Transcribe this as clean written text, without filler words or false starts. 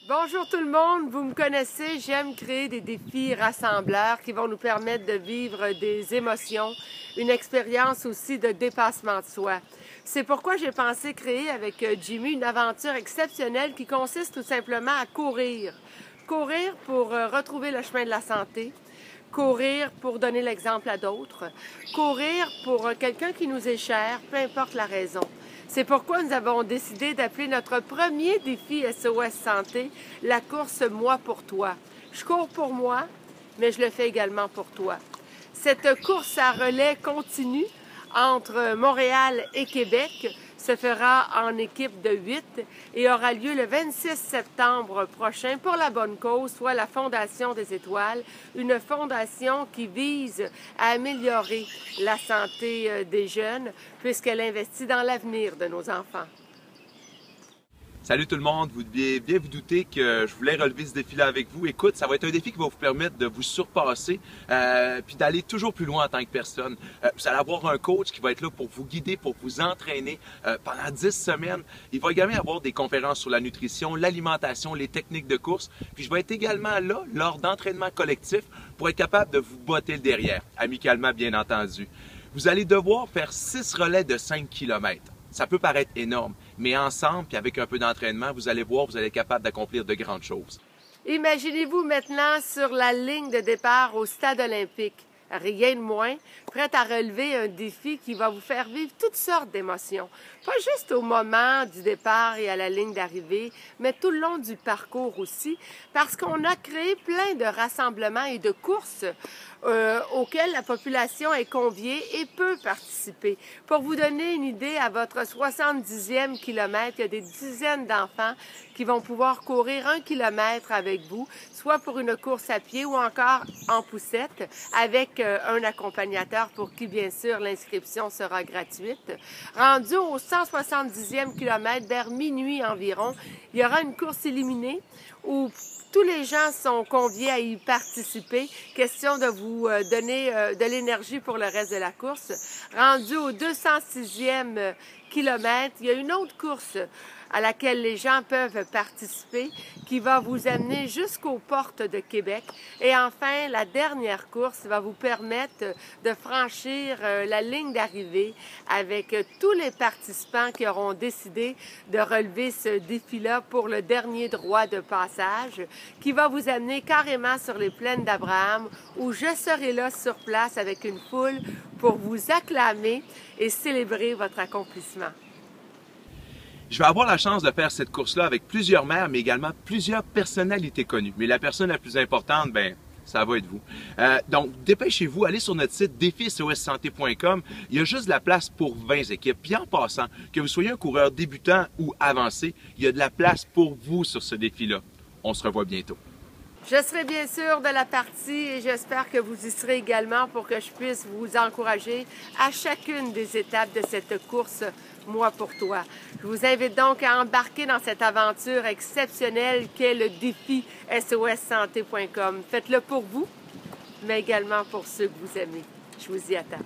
Bonjour tout le monde, vous me connaissez, j'aime créer des défis rassembleurs qui vont nous permettre de vivre des émotions, une expérience aussi de dépassement de soi. C'est pourquoi j'ai pensé créer avec Jimmy une aventure exceptionnelle qui consiste tout simplement à courir. Courir pour retrouver le chemin de la santé, courir pour donner l'exemple à d'autres, courir pour quelqu'un qui nous est cher, peu importe la raison. C'est pourquoi nous avons décidé d'appeler notre premier défi SOS Santé la course Moi pour toi. Je cours pour moi, mais je le fais également pour toi. Cette course à relais continue entre Montréal et Québec se fera en équipe de 8 et aura lieu le 26 septembre prochain pour la bonne cause, soit la Fondation des Étoiles, une fondation qui vise à améliorer la santé des jeunes puisqu'elle investit dans l'avenir de nos enfants. Salut tout le monde, vous deviez bien vous douter que je voulais relever ce défi-là avec vous. Écoute, ça va être un défi qui va vous permettre de vous surpasser puis d'aller toujours plus loin en tant que personne. Vous allez avoir un coach qui va être là pour vous guider, pour vous entraîner pendant 10 semaines. Il va également avoir des conférences sur la nutrition, l'alimentation, les techniques de course. Puis je vais être également là lors d'entraînements collectifs pour être capable de vous botter le derrière, amicalement bien entendu. Vous allez devoir faire 6 relais de 5 km. Ça peut paraître énorme, mais ensemble, puis avec un peu d'entraînement, vous allez voir, vous allez être capable d'accomplir de grandes choses. Imaginez-vous maintenant sur la ligne de départ au stade olympique. Rien de moins, prête à relever un défi qui va vous faire vivre toutes sortes d'émotions. Pas juste au moment du départ et à la ligne d'arrivée, mais tout le long du parcours aussi, parce qu'on a créé plein de rassemblements et de courses auxquelles la population est conviée et peut participer. Pour vous donner une idée, à votre 70e kilomètre, il y a des dizaines d'enfants qui vont pouvoir courir 1 kilomètre avec vous, soit pour une course à pied ou encore en poussette, avec un accompagnateur pour qui, bien sûr, l'inscription sera gratuite. Rendu au 170e kilomètre, vers minuit environ, il y aura une course illuminée où tous les gens sont conviés à y participer. Question de vous donner de l'énergie pour le reste de la course. Rendu au 206e kilomètre, il y a une autre course à laquelle les gens peuvent participer, qui va vous amener jusqu'aux portes de Québec. Et enfin, la dernière course va vous permettre de franchir la ligne d'arrivée avec tous les participants qui auront décidé de relever ce défi-là pour le dernier droit de passage, qui va vous amener carrément sur les plaines d'Abraham, où je serai là sur place avec une foule pour vous acclamer et célébrer votre accomplissement. Je vais avoir la chance de faire cette course-là avec plusieurs maires, mais également plusieurs personnalités connues. Mais la personne la plus importante, ça va être vous. Donc, dépêchez-vous, allez sur notre site défi-sos-santé.com. Il y a juste de la place pour 20 équipes. Puis en passant, que vous soyez un coureur débutant ou avancé, il y a de la place pour vous sur ce défi-là. On se revoit bientôt. Je serai bien sûr de la partie et j'espère que vous y serez également pour que je puisse vous encourager à chacune des étapes de cette course Moi pour toi. Je vous invite donc à embarquer dans cette aventure exceptionnelle qu'est le défi SOSsanté.com. Faites-le pour vous, mais également pour ceux que vous aimez. Je vous y attends.